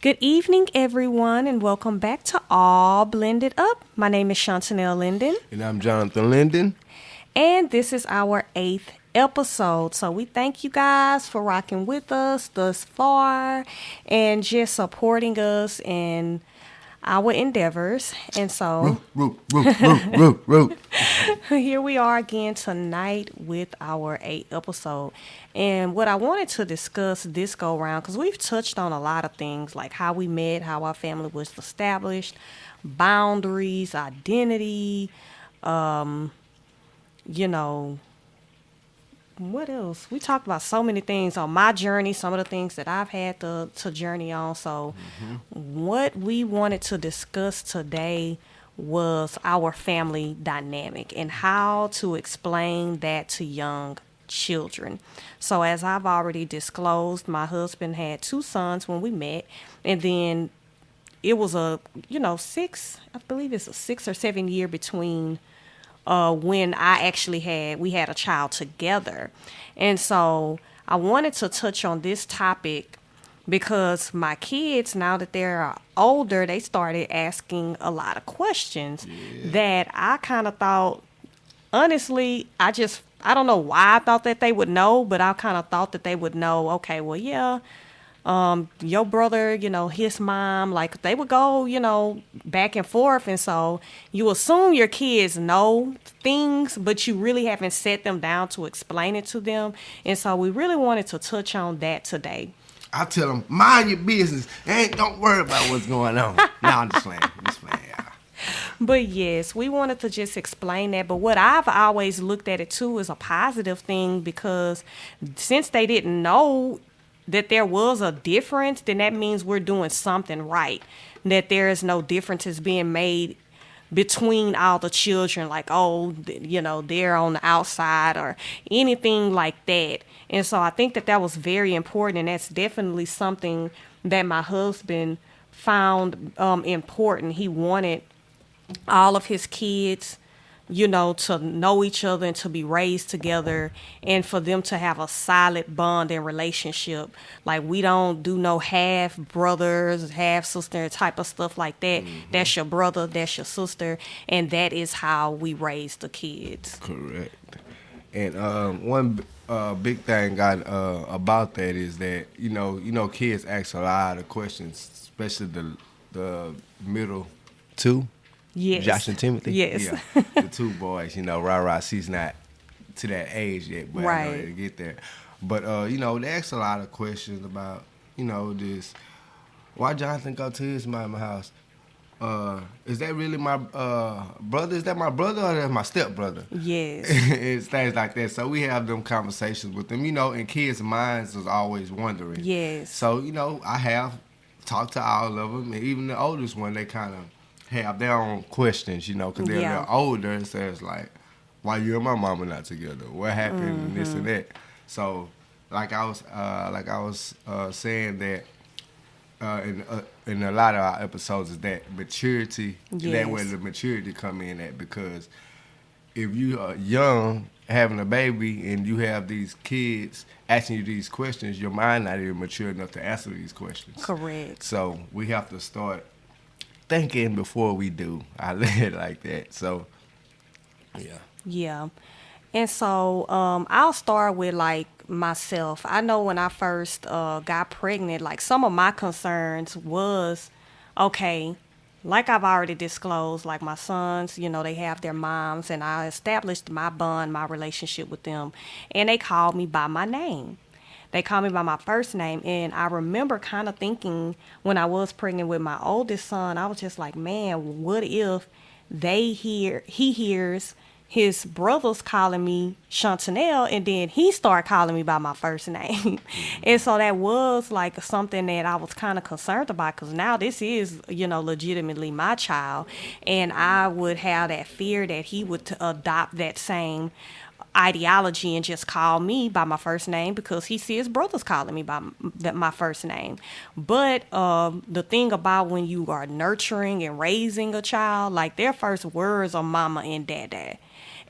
Good evening, everyone, and welcome back to All Blended Up. My name is Shantanell Linden, And I'm Johnathon Linden. and this is our 8th episode. So we thank you guys for rocking with us thus far and just supporting us in our endeavors. And so Root. here we are again tonight with our 8th episode. And what I wanted to discuss this go round, because we've touched on a lot of things like how we met, how our family was established, boundaries, identity, you know, what else? We talked about so many things on my journey, some of the things that I've had to journey on. So what we wanted to discuss today was our family dynamic and how to explain that to young children. So as I've already disclosed, my husband had 2 sons when we met, and then it was I believe it's a 6 or 7 year between when we had a child together. And so I wanted to touch on this topic because my kids, now that they're older, they started asking a lot of questions that I kind of thought, honestly, I don't know why I thought that they would know, but I kind of thought that they would know, okay, well, yeah, your brother, his mom, like they would go, back and forth. And so you assume your kids know things, but you really haven't set them down to explain it to them. And so we really wanted to touch on that today. I tell them, mind your business. Don't worry about what's going on. No, I'm just playing. Yeah. But yes, we wanted to just explain that. But what I've always looked at it too is a positive thing, because since they didn't know that there was a difference, then that means we're doing something right. That there is no differences being made between all the children, like, they're on the outside or anything like that. And so I think that was very important, and that's definitely something that my husband found important. He wanted all of his kids, to know each other and to be raised together, and for them to have a solid bond and relationship. Like, we don't do no half brothers, half sister type of stuff like that. Mm-hmm. That's your brother, that's your sister, and that is how we raise the kids. Correct. And one big thing about that is that kids ask a lot of questions, especially the middle 2. Yes. Josh and Timothy. Yes. Yeah. The 2 boys, Rara, she's not to that age yet, but right. I know to get there. But, they ask a lot of questions about, this. Why Jonathan go to his mama's house? Is that really my brother? Is that my brother or that's my stepbrother? Yes. It's things like that. So we have them conversations with them, and kids' minds is always wondering. Yes. So, I have talked to all of them, and even the oldest one, they kind of have their own questions, because they're older, so it's like, why you and my mama not together? What happened? And this and that. So, like I was saying that in a lot of our episodes is that maturity. Yes. That where the maturity come in at, because if you are young having a baby and you have these kids asking you these questions, your mind not even mature enough to answer these questions. Correct. So we have to start thinking before we do. I let it like that. So, yeah. Yeah. And so I'll start with, like, myself. I know when I first got pregnant, like, some of my concerns was, okay, like I've already disclosed, like, my sons, they have their moms, and I established my bond, my relationship with them, and they called me by my name. They called me by my first name, and I remember kind of thinking when I was pregnant with my oldest son, I was just like, man, what if he hears his brothers calling me Shantanell, and then he started calling me by my first name. And so that was like something that I was kind of concerned about, because now this is, legitimately my child, and I would have that fear that he would adopt that same ideology and just call me by my first name because he sees brothers calling me by my first name. But the thing about when you are nurturing and raising a child, like, their first words are mama and dada.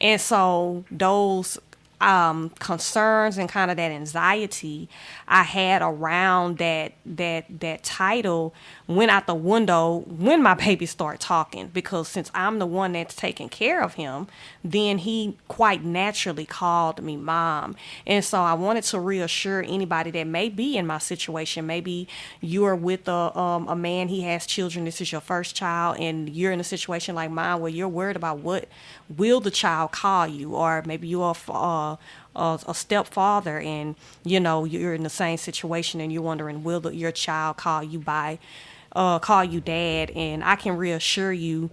And so those concerns and kind of that anxiety I had around that title went out the window when my baby started talking, because since I'm the one that's taking care of him, then he quite naturally called me mom. And so I wanted to reassure anybody that may be in my situation. Maybe you're with a man, he has children, this is your first child, and you're in a situation like mine where you're worried about what will the child call you, or maybe you're a stepfather and you're in the same situation and you're wondering, will your child call you dad? And I can reassure you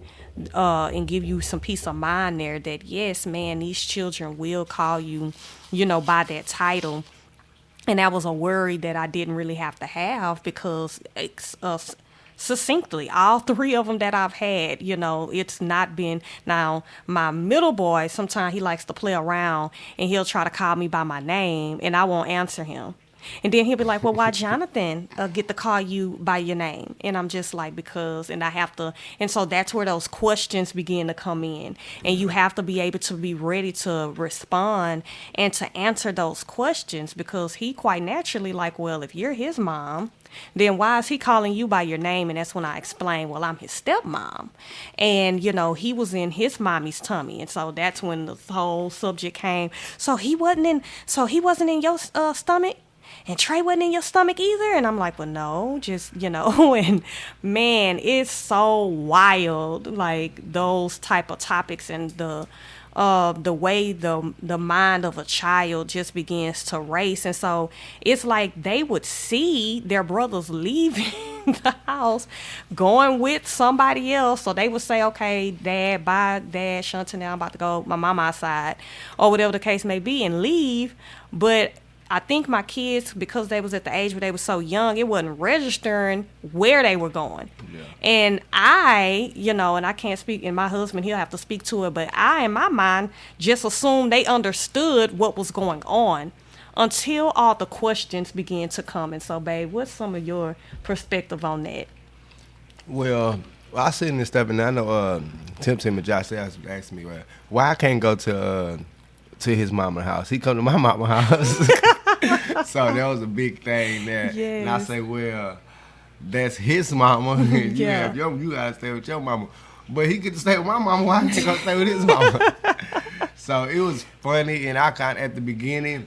and give you some peace of mind there that yes, man, these children will call you by that title. And that was a worry that I didn't really have to have, because succinctly, all three of them that I've had, it's not been. Now, my middle boy, sometimes he likes to play around and he'll try to call me by my name and I won't answer him. And then he'll be like, well, why Jonathan get to call you by your name? And I'm just like, because, and I have to. And so that's where those questions begin to come in. And you have to be able to be ready to respond and to answer those questions, because he quite naturally like, well, if you're his mom, then why is he calling you by your name? And that's when I explained, well, I'm his stepmom. And, he was in his mommy's tummy. And so that's when the whole subject came. So he wasn't in your stomach? And Trey wasn't in your stomach either? And I'm like, well, no, just, and man, it's so wild, like those type of topics, and the way the mind of a child just begins to race. And so it's like they would see their brothers leaving the house, going with somebody else. So they would say, okay, Dad, bye, Dad, Shantanell, I'm about to go, my mama outside, or whatever the case may be, and leave. But I think my kids, because they was at the age where they were so young, it wasn't registering where they were going. Yeah. And I, and I can't speak, and my husband, he'll have to speak to it, but I, in my mind, just assumed they understood what was going on until all the questions began to come. And so, babe, what's some of your perspective on that? Well, I seen this stuff, and I know Tim and Josh asked me, why I can't go to his mama's house. He come to my mama's house. So that was a big thing there. Yes. And I say, well, that's his mama. Yeah. You gotta stay with your mama. But he get to stay with my mama. Why can't he go stay with his mama? So it was funny, and at the beginning,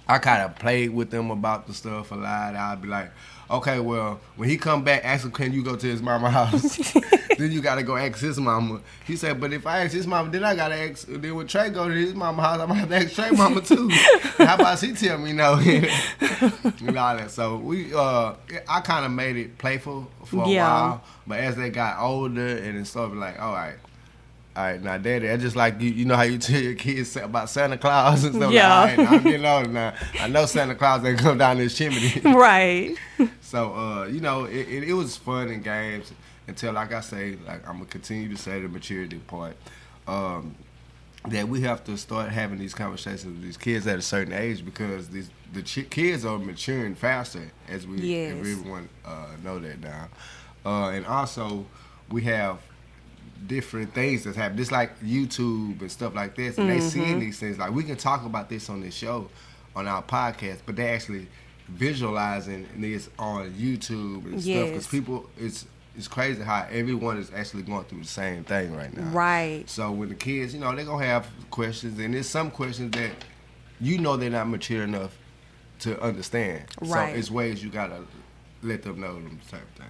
I kind of played with them about the stuff a lot. I'd be like, okay, well, when he come back, ask him, can you go to his mama's house? Then you got to go ask his mama. He said, but if I ask his mama, then I got to ask, then when Trey go to his mama's house, I'm going to have to ask Trey mama too. How about she tell me no? And all that. So I kind of made it playful for a while. But as they got older and it started like, all right, now, Daddy, I just like you know how you tell your kids about Santa Claus and stuff. Yeah. Like, all right, now I'm getting older now. I know Santa Claus ain't come down this chimney. Right. So, it was fun and games until, like I say, like I'm gonna continue to say the maturity part. That we have to start having these conversations with these kids at a certain age, because the kids are maturing faster, as we everyone know that now. And also, we have different things that's happening, just like YouTube and stuff like this, and they seeing these things. Like, we can talk about this on this show, on our podcast, but they actually visualizing this on YouTube and stuff, because people, it's crazy how everyone is actually going through the same thing right now. Right. So when the kids, they're gonna have questions, and there's some questions that they're not mature enough to understand. Right. So it's ways you gotta let them know them type of things.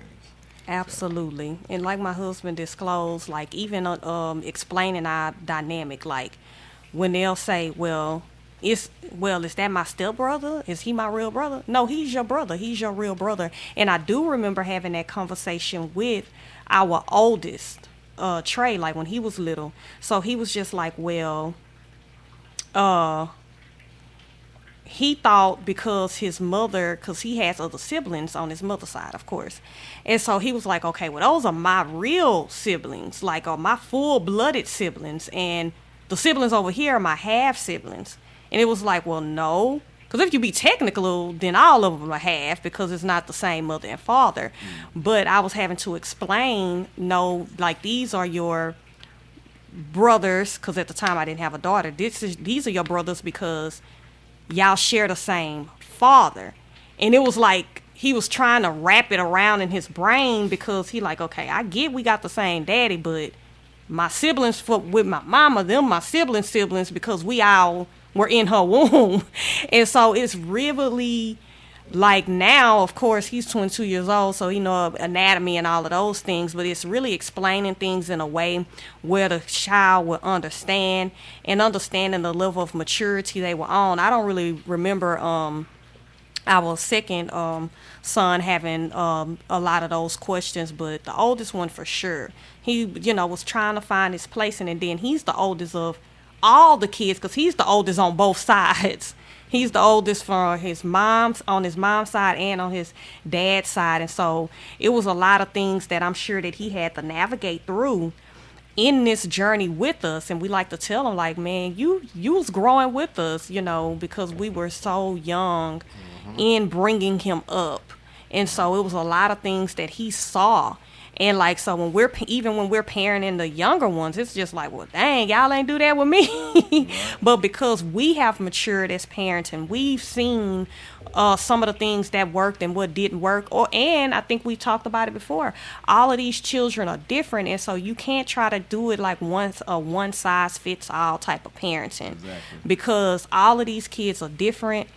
Absolutely. And like my husband disclosed, like even explaining our dynamic, like when they'll say, well, is that my stepbrother? Is he my real brother? No, he's your brother. He's your real brother. And I do remember having that conversation with our oldest, Trey, like when he was little. So he was just like, well, he thought because his mother, because he has other siblings on his mother's side, of course. And so he was like, okay, well, those are my real siblings, like, or my full-blooded siblings. And the siblings over here are my half-siblings. And it was like, well, no. Because if you be technical, then all of them are half, because it's not the same mother and father. But I was having to explain, no, like, these are your brothers, because at the time I didn't have a daughter. These are your brothers because y'all share the same father. And it was like he was trying to wrap it around in his brain, because he like, okay, I get we got the same daddy, but my siblings with my mama, them my siblings, because we all were in her womb. And so it's really like, now, of course, he's 22 years old, so he know anatomy and all of those things, but it's really explaining things in a way where the child will understand, and understanding the level of maturity they were on. I don't really remember our second son having a lot of those questions, but the oldest one for sure. He, was trying to find his place, and then he's the oldest of all the kids, because he's the oldest on both sides. He's the oldest on his mom's side and on his dad's side. And so it was a lot of things that I'm sure that he had to navigate through in this journey with us. And we like to tell him, like, man, you was growing with us, because we were so young in bringing him up. And so it was a lot of things that he saw. And like, so when we're parenting the younger ones, it's just like, well, dang, y'all ain't do that with me. But because we have matured as parents, and we've seen some of the things that worked and what didn't work, and I think we talked about it before, all of these children are different, and so you can't try to do it like a one size fits all type of parenting. Exactly. Because all of these kids are different.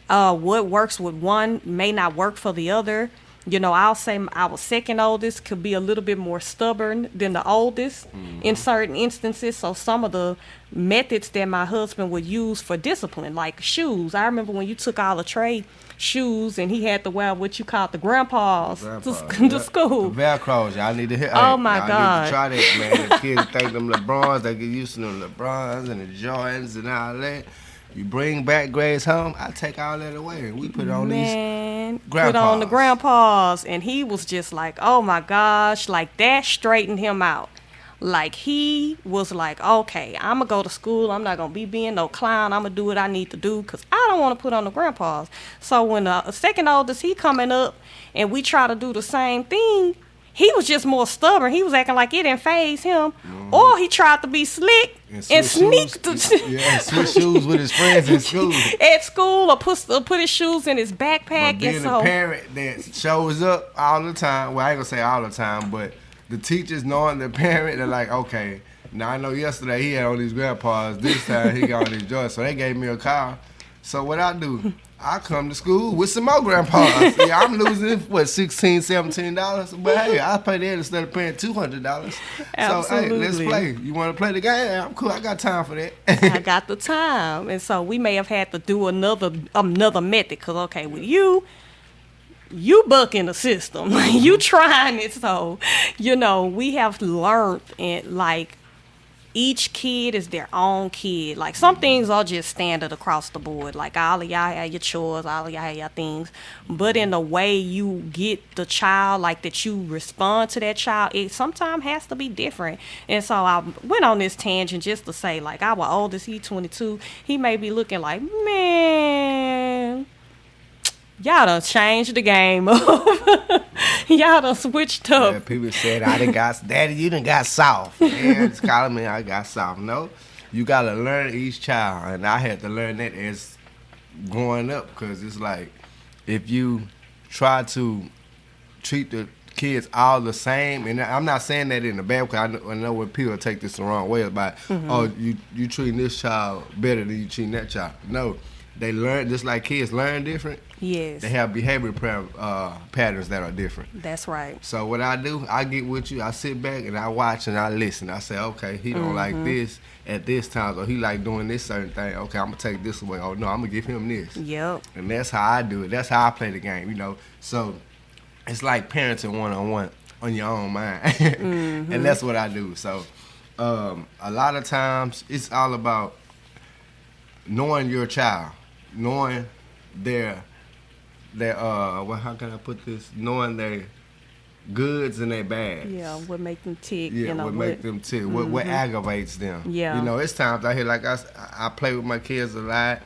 What works with one may not work for the other. I'll say our second oldest could be a little bit more stubborn than the oldest in certain instances. So some of the methods that my husband would use for discipline, like shoes. I remember when you took all the trade shoes and he had to wear what you called the grandpas to school. The Velcros, y'all need to hit. Oh my God. Need to try that, man. The kids think them LeBrons, they get used to them LeBrons and the Jordans and all that. You bring back grades home, I take all that away, and we put on these grandpas. Put on the grandpas, and he was just like, oh my gosh, like that straightened him out. Like he was like, okay, I'm gonna go to school, I'm not gonna be being no clown, I'm gonna do what I need to do, because I don't want to put on the grandpas. So when the second oldest, he coming up, and we try to do the same thing, he was just more stubborn. He was acting like it didn't faze him. Or he tried to be slick and sneak. Switch shoes with his friends in school. At school, or put his shoes in his backpack. But being a parent that shows up all the time, well, I ain't going to say all the time, but the teachers knowing the parent, they're like, okay, now I know yesterday he had on these grandpas. This time he got on these joints. So they gave me a car. So what I do, I come to school with some more grandpas. Yeah, I'm losing, $16, $17. But hey, I pay that instead of paying $200. Absolutely. So hey, let's play. You want to play the game? I'm cool. I got time for that. I got the time. And so we may have had to do another method. Because, okay, with you bucking the system. You trying it. So, we have learned, and like, each kid is their own kid. Like, some things are just standard across the board. Like, all of y'all have your chores, all of y'all have your things. But in the way you get the child, like, that you respond to that child, it sometimes has to be different. And so I went on this tangent just to say, like, our oldest, he 22, he may be looking like, man, y'all done changed the game up. Y'all done switched up. Yeah, people said, Daddy, you done got soft. Yeah, just calling me, I got soft. No, you got to learn each child. And I had to learn that as growing up, because it's like, if you try to treat the kids all the same, and I'm not saying that in a bad, because I know when people take this the wrong way about, oh, you treating this child better than you treating that child. No, they learn, just like kids learn different. Yes. They have behavior patterns that are different. That's right. So what I do, I get with you, I sit back and I watch and I listen. I say, okay, he don't like this at this time, or he like doing this certain thing. Okay, I'm going to take this away. Oh, no, I'm going to give him this. Yep. And that's how I do it. That's how I play the game, So it's like parenting one-on-one on your own mind. And that's what I do. So a lot of times it's all about knowing your child, knowing their how can I put this? Knowing their goods and their bads. Yeah, what make them tick. Yeah, what make them tick. What aggravates them. Yeah. It's times I hear, like I play with my kids a lot.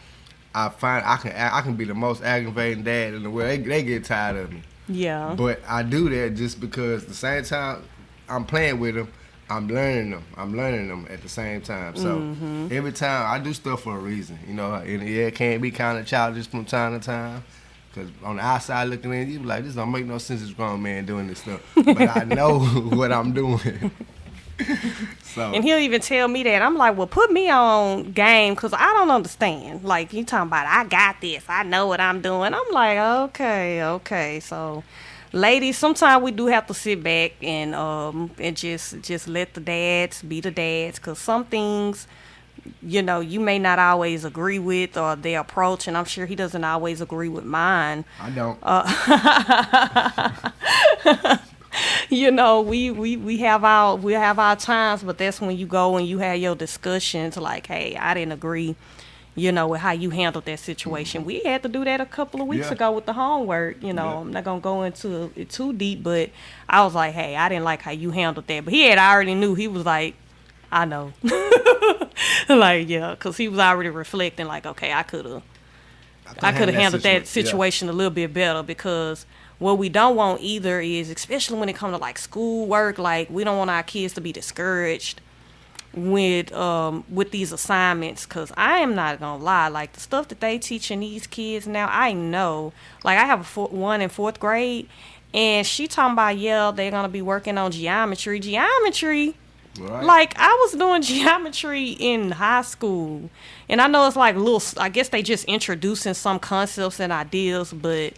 I find I can be the most aggravating dad in the world. They get tired of me. Yeah. But I do that just because at the same time I'm playing with them, I'm learning them. I'm learning them at the same time. So every time I do stuff for a reason, you know, and yeah, it can be kind of childish from time to time. Because on the outside looking in, you be like, this don't make no sense as a grown man doing this stuff. But I know what I'm doing. So. And he'll even tell me that. I'm like, well, put me on game because I don't understand. Like, you talking about, I got this. I know what I'm doing. I'm like, okay. So, ladies, sometimes we do have to sit back and just let the dads be the dads because some things, you know, you may not always agree with or their approach, and I'm sure he doesn't always agree with mine. I don't. You know, we have our times, but that's when you go and you have your discussions like, hey, I didn't agree, you know, with how you handled that situation. We had to do that a couple of weeks ago with the homework. You know, I'm not gonna go into it too deep, but I was like, hey, I didn't like how you handled that. But I already knew. He was like, I know. Like, yeah, because he was already reflecting like, okay, I could have handled that situation a little bit better because what we don't want either is, especially when it comes to like schoolwork, like we don't want our kids to be discouraged with these assignments. Because I am not gonna lie, like the stuff that they teaching these kids now, I know. Like I have one in fourth grade, and she talking about they're gonna be working on geometry. Right. Like I was doing geometry in high school, and I know it's like I guess they just introducing some concepts and ideas, but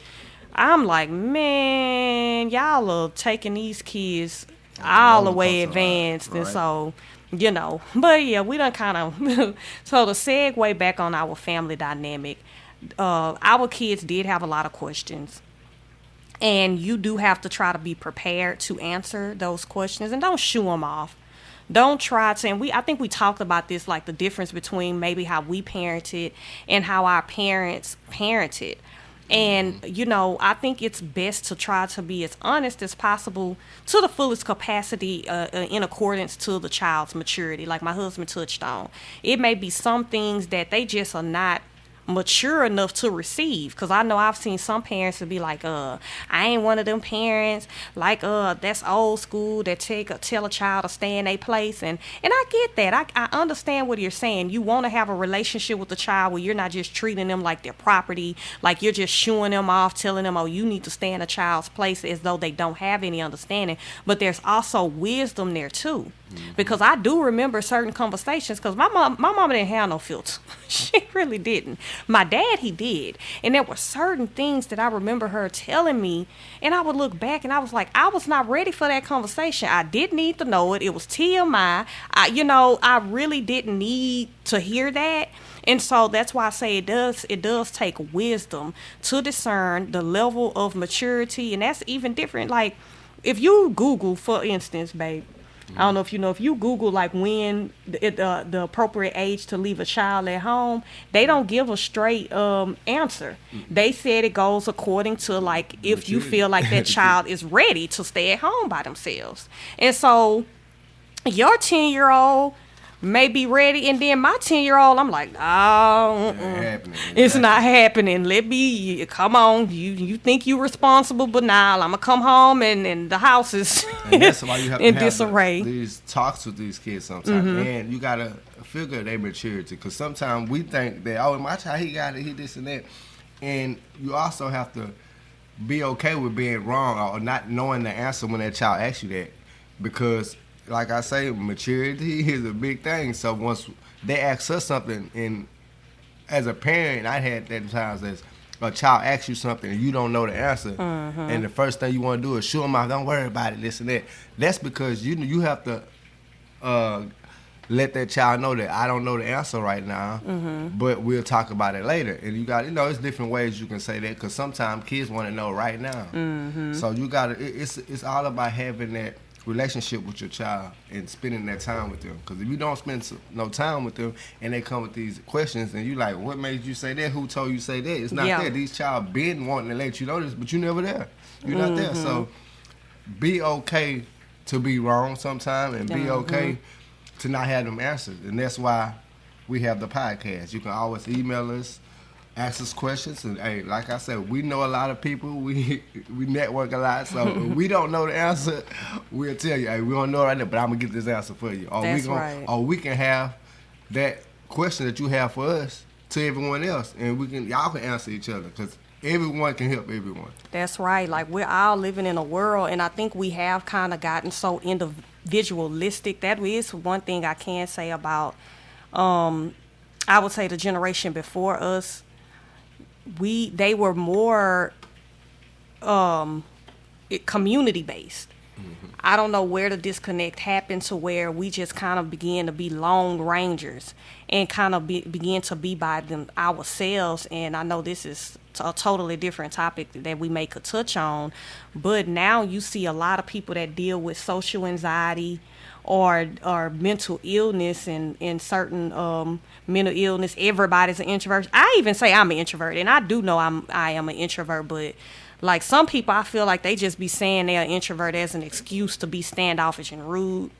I'm like, man, y'all are taking these kids all the way advanced. Right. And so, you know, but yeah, we done kind of, so to segue back on our family dynamic, our kids did have a lot of questions. And you do have to try to be prepared to answer those questions and don't shoo them off. Don't try to, and I think we talked about this, like the difference between maybe how we parented and how our parents parented. And, you know, I think it's best to try to be as honest as possible to the fullest capacity in accordance to the child's maturity, like my husband touched on. It may be some things that they just are not mature enough to receive, because I know I've seen some parents that be like, I ain't one of them parents, like, that's old school, that tell a child to stay in a place, and I get that. I understand what you're saying. You want to have a relationship with the child where you're not just treating them like their property, like you're just shooing them off, telling them, oh, you need to stay in a child's place, as though they don't have any understanding. But there's also wisdom there too. Because I do remember certain conversations, because my mama didn't have no filter. She really didn't. My dad, he did. And there were certain things that I remember her telling me, and I would look back and I was like, I was not ready for that conversation. I didn't need to know it. It was TMI. I really didn't need to hear that. And so that's why I say it does take wisdom to discern the level of maturity. And that's even different. Like, if you Google, for instance, babe, I don't know if you know, if you Google like when the appropriate age to leave a child at home, they don't give a straight answer. They said it goes according to like if you feel like that child is ready to stay at home by themselves. And so your 10-year-old may be ready, and then my 10-year-old, I'm like, oh, it's not happening. Come on, you think you responsible, but now I'm gonna come home and the house is and that's why you have in to disarray. Have these talks with these kids sometimes, and you gotta figure their maturity, because sometimes we think that, oh, my child, he got it, he this and that, and you also have to be okay with being wrong or not knowing the answer when that child asks you that, because like I say, maturity is a big thing. So once they ask us something, and as a parent, I had that times as a child asks you something and you don't know the answer, and the first thing you want to do is shoo them off. Don't worry about it, this and that. That's because you have to let that child know that I don't know the answer right now, but we'll talk about it later. And you got, it's different ways you can say that, because sometimes kids want to know right now. So you got to. It's all about having that relationship with your child and spending that time with them, because if you don't spend no time with them and they come with these questions and you like, what made you say that, who told you to say that, it's not there. These child been wanting to let you know this, but you never there, you're not there. So be okay to be wrong sometime, and be okay to not have them answers. And that's why we have the podcast. You can always email us, ask us questions, and hey, like I said, we know a lot of people. We network a lot, so if we don't know the answer, we'll tell you, hey, we don't know right now, but I'm gonna get this answer for you. Or That's right. Or we can have that question that you have for us to everyone else, and y'all can answer each other, because everyone can help everyone. That's right. Like, we're all living in a world, and I think we have kind of gotten so individualistic. That is one thing I can say about, I would say, the generation before us. They were more community based. Mm-hmm. I don't know where the disconnect happened to where we just kind of began to be lone rangers and kind of begin to be by them ourselves. And I know this is a totally different topic that we may could touch on, but now you see a lot of people that deal with social anxiety or mental illness and certain mental illness. Everybody's an introvert. I even say I'm an introvert, and I do know I am an introvert, but like some people, I feel like they just be saying they're an introvert as an excuse to be standoffish and rude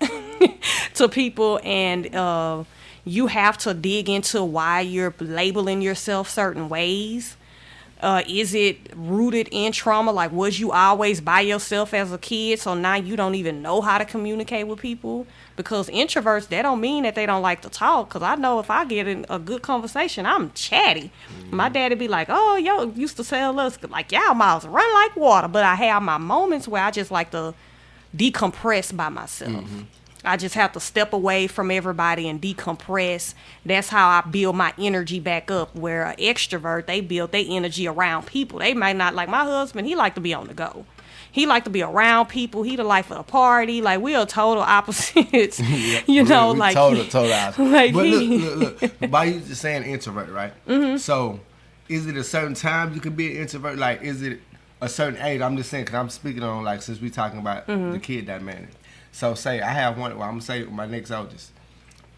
to people, and you have to dig into why you're labeling yourself certain ways. Is it rooted in trauma? Like, was you always by yourself as a kid, so now you don't even know how to communicate with people? Because introverts, that don't mean that they don't like to talk. Because I know if I get in a good conversation, I'm chatty. Mm-hmm. My daddy be like, oh, yo, used to tell us, like, y'all mouths run like water. But I have my moments where I just like to decompress by myself. Mm-hmm. I just have to step away from everybody and decompress. That's how I build my energy back up. Where an extrovert, they build their energy around people. They might not, like my husband, he like to be on the go. He like to be around people. He the life of the party. Like, we are total opposites. Yeah, you know, like total opposites. Like, but look. By you just saying introvert, right? Mm-hmm. So, is it a certain time you can be an introvert? Like, is it a certain age? I'm just saying, because I'm speaking on, like, since we talking about the kid dynamic. So say I have one. Well, I'm gonna say my next oldest.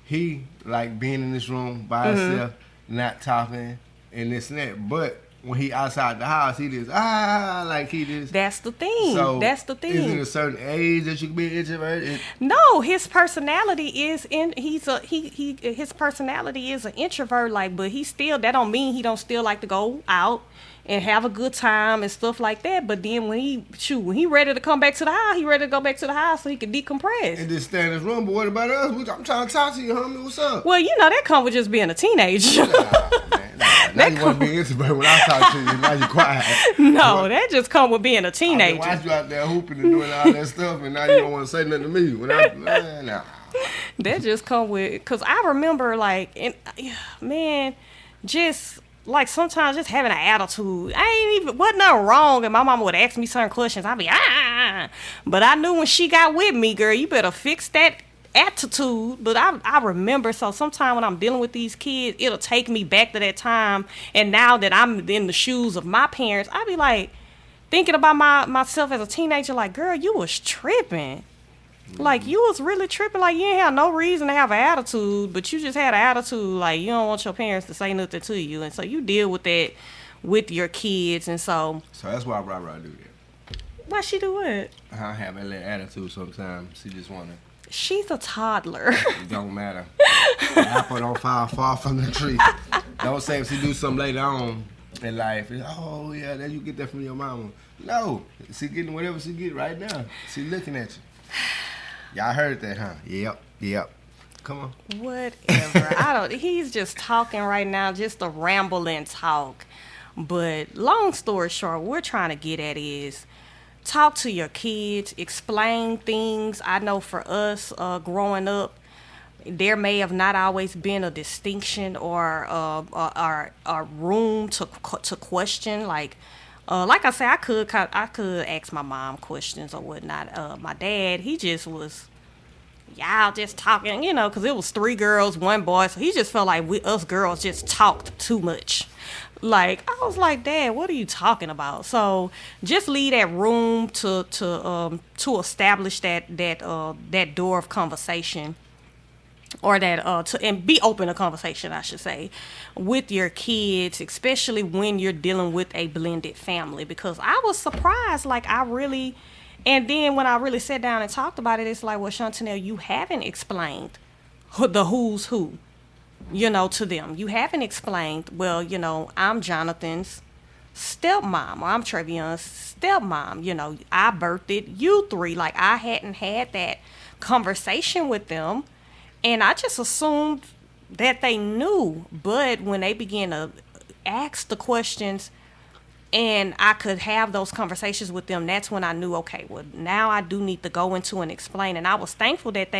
He like being in this room by himself, not talking and this and that. But when he outside the house, he just like he just. That's the thing. So that's the thing. Is it a certain age that you can be an introvert? No, his personality is in. His personality is an introvert. Like, but he still. That don't mean he don't still like to go out and have a good time and stuff like that. But then when he ready to come back to the house, he ready to go back to the house so he can decompress. And just stay in his room. But what about us? I'm trying to talk to you, homie. What's up? Well, you know, that come with just being a teenager. Now you want to be introvert when I talk to you. Now you quiet. No, that just come with being a teenager. I watch you out there hooping and doing all that stuff, and now you don't want to say nothing to me. Nah. That just come with, because I remember, like, just like sometimes just having an attitude. Wasn't nothing wrong, and my mama would ask me certain questions. I'd be but I knew when she got with me, girl, you better fix that attitude. But I remember, so sometimes when I'm dealing with these kids, it'll take me back to that time, and now that I'm in the shoes of my parents, I be like thinking about myself as a teenager, like, girl, you was tripping. Like, you was really tripping. Like, you ain't have no reason to have an attitude, but you just had an attitude like you don't want your parents to say nothing to you, and so you deal with that with your kids. And so that's why Rara do that. Why she do what? I have a little attitude sometimes. She just wanna. She's a toddler. It don't matter. The apple don't fall far from the tree. Don't say if she do something later on in life. Oh yeah, then you get that from your mama. No, she getting whatever she get right now. She looking at you. Y'all heard that, huh? Yep. Come on. Whatever. He's just talking right now, just a rambling talk. But long story short, what we're trying to get at is talk to your kids, explain things. I know for us, growing up, there may have not always been a distinction or a room to question. Like I said, I could ask my mom questions or whatnot. My dad, he just was, y'all just talking, you know, because it was 3 girls, 1 boy, so he just felt like us girls just talked too much. Like, I was like, Dad, what are you talking about? So just leave that room to establish that door of conversation, or and be open to conversation, I should say, with your kids, especially when you're dealing with a blended family. Because I was surprised, and then when I really sat down and talked about it, it's like, well, Shantanell, you haven't explained the who's who. to them. You haven't explained, well, I'm Jonathan's stepmom, or I'm Trayvion's stepmom. I birthed you three. Like, I hadn't had that conversation with them, and I just assumed that they knew. But when they began to ask the questions and I could have those conversations with them, that's when I knew, okay, well, now I do need to go into and explain. And I was thankful that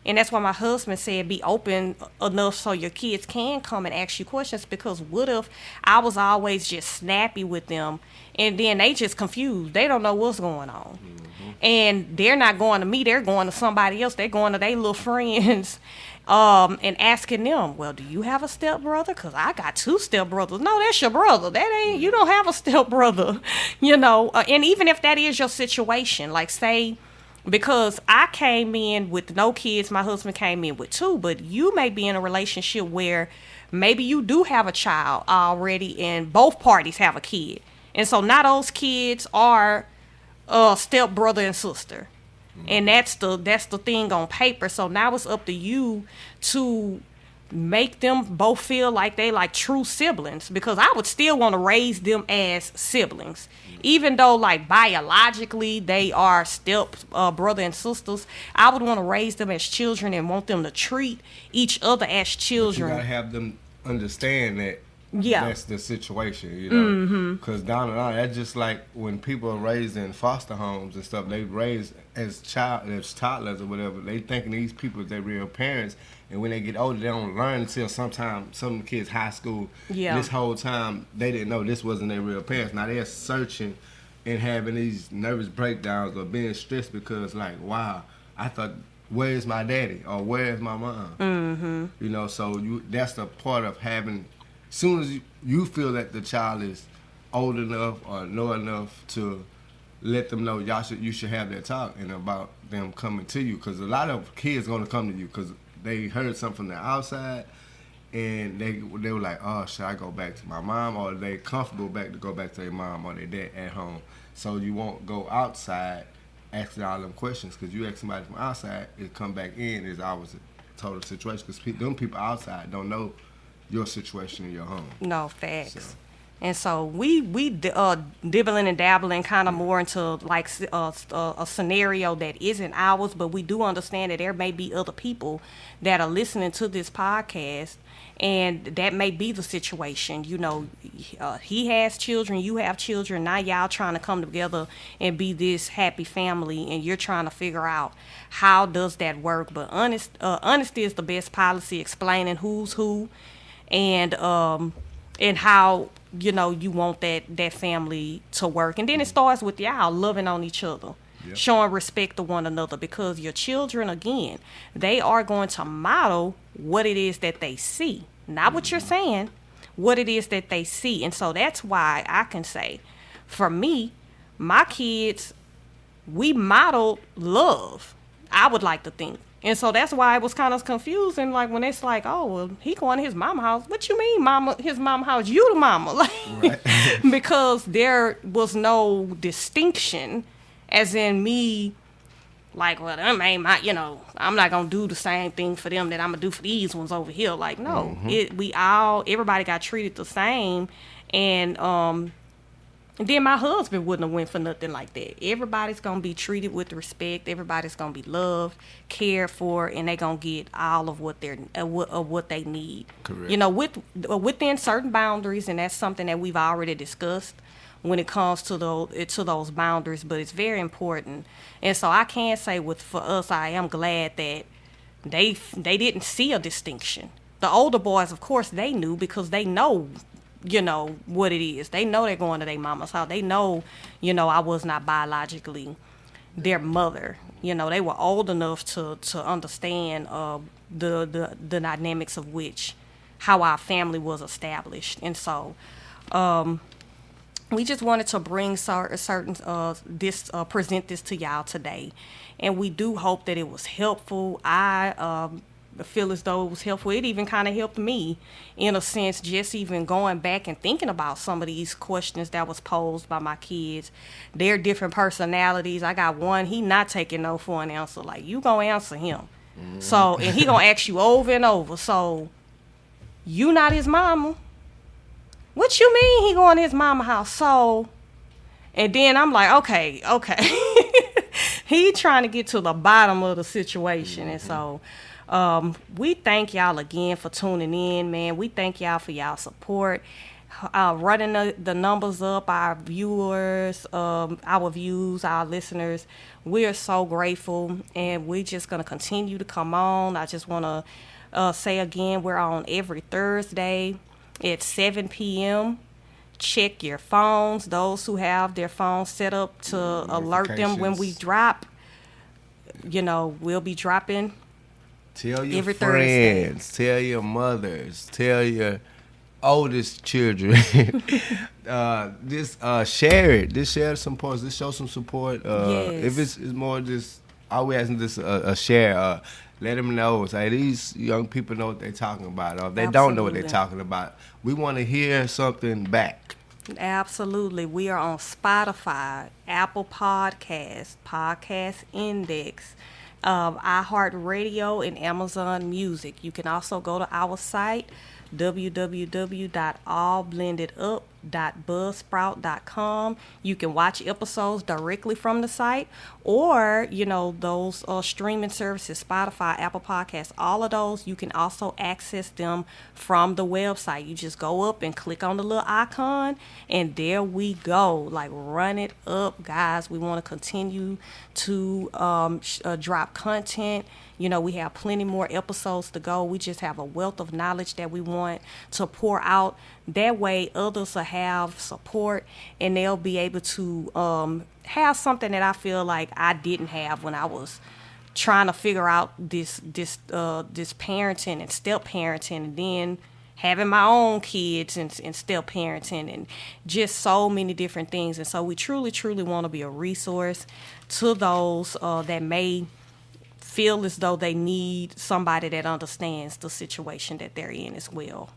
and that's why my husband said be open enough so your kids can come and ask you questions, because what if I was always just snappy with them and then they just confused. They don't know what's going on. Mm-hmm. And they're not going to me. They're going to somebody else. They're going to their little friends and asking them, well, do you have a stepbrother? Because I got 2 stepbrothers. No, that's your brother. You don't have a stepbrother, and even if that is your situation, like, say, because I came in with no kids, my husband came in with 2, but you may be in a relationship where maybe you do have a child already and both parties have a kid. And so now those kids are stepbrother and sister. Mm-hmm. And that's the thing on paper. So now it's up to you to make them both feel like they like true siblings, because I would still want to raise them as siblings. Even though, like, biologically they are step brother and sisters, I would want to raise them as children and want them to treat each other as children. But you gotta have them understand that that's the situation, because down the line, that's just like when people are raised in foster homes and stuff. They raised as toddlers or whatever. They thinking these people are their real parents, and when they get older, they don't learn until sometimes some kids high school. Yeah. This whole time they didn't know this wasn't their real parents. Now they're searching and having these nervous breakdowns or being stressed because, like, wow, I thought, where's my daddy or where's my mom? Mm-hmm. So that's the part of having. As soon as you feel that the child is old enough or know enough to let them know, you should have that talk and about them coming to you, because a lot of kids going to come to you because they heard something from the outside and they were like, oh, should I go back to my mom, or they comfortable to go back to their mom or their dad at home. So you won't go outside asking all them questions, because you ask somebody from outside, it come back in, is always a total situation, because them people outside don't know your situation in your home. No, facts. So. And so we dibbling and dabbling kind of more into like a scenario that isn't ours, but we do understand that there may be other people that are listening to this podcast, and that may be the situation. He has children, you have children. Now y'all trying to come together and be this happy family, and you're trying to figure out how does that work. But honesty is the best policy, explaining who's who. And how you want that family to work, and then it starts with y'all loving on each other, showing respect to one another, because your children, again, they are going to model what it is that they see, not what you're saying, what it is that they see. And so that's why I can say, for me, my kids, we modeled love, I would like to think. And so that's why it was kind of confusing, like, when it's like, oh, well, he going to his mama house. What you mean, his mama house? You the mama. Like, right. Because there was no distinction, as in me, like, well, them ain't my, I'm not going to do the same thing for them that I'm going to do for these ones over here. Like, no, everybody got treated the same. And then my husband wouldn't have went for nothing like that. Everybody's going to be treated with respect. Everybody's going to be loved, cared for, and they're going to get all of what they need. Correct. Within certain boundaries, and that's something that we've already discussed when it comes to those boundaries, but it's very important. And so I can say for us, I am glad that they didn't see a distinction. The older boys, of course, they knew, because they know what it is. They know they're going to their mama's house. They know, I was not biologically their mother. They were old enough to understand the dynamics of how our family was established. And so we just wanted to bring present this to y'all today. And we do hope that it was helpful. I feel as though it was helpful. It even kind of helped me, in a sense, just even going back and thinking about some of these questions that was posed by my kids. Their different personalities. I got one, he not taking no for an answer. Like, you gonna answer him. Mm-hmm. So, and he gonna ask you over and over. So, You not his mama. What you mean he going to his mama house? So, and then I'm like, okay. He trying to get to the bottom of the situation. And so we thank y'all again for tuning in, man. We thank y'all for y'all support. Running the numbers up, our viewers, our views, our listeners. We are so grateful, and we're just going to continue to come on. I just want to say again, we're on every Thursday at 7 p.m. Check your phones. Those who have their phones set up to alert them when we drop, we'll be dropping. Tell your every friends, Thursday. Tell your mothers, tell your oldest children. Share it. Just share some posts. Just show some support. Yes. If it's more just, all we asking this a share. Let them know. Say these young people know what they're talking about. Or if they don't know what they're talking about, we want to hear something back. Absolutely. We are on Spotify, Apple Podcasts, Podcast Index, iHeartRadio, and Amazon Music. You can also go to our site, www.allblendedup.buzzsprout.com. You can watch episodes directly from the site, or those streaming services, Spotify, Apple Podcasts, all of those, you can also access them from the website. You just go up and click on the little icon, and there we go. Like, run it up, guys. We want to continue to drop content. We have plenty more episodes to go. We just have a wealth of knowledge that we want to pour out. That way others will have support, and they'll be able to have something that I feel like I didn't have when I was trying to figure out this parenting and step parenting, and then having my own kids and step parenting, and just so many different things. And so we truly, truly want to be a resource to those that may feel as though they need somebody that understands the situation that they're in as well.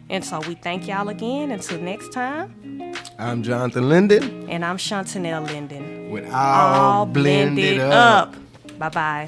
And so we thank y'all again. Until next time. I'm Jonathan Linden. And I'm Shantanell Linden. With All Blended Up. Bye-bye.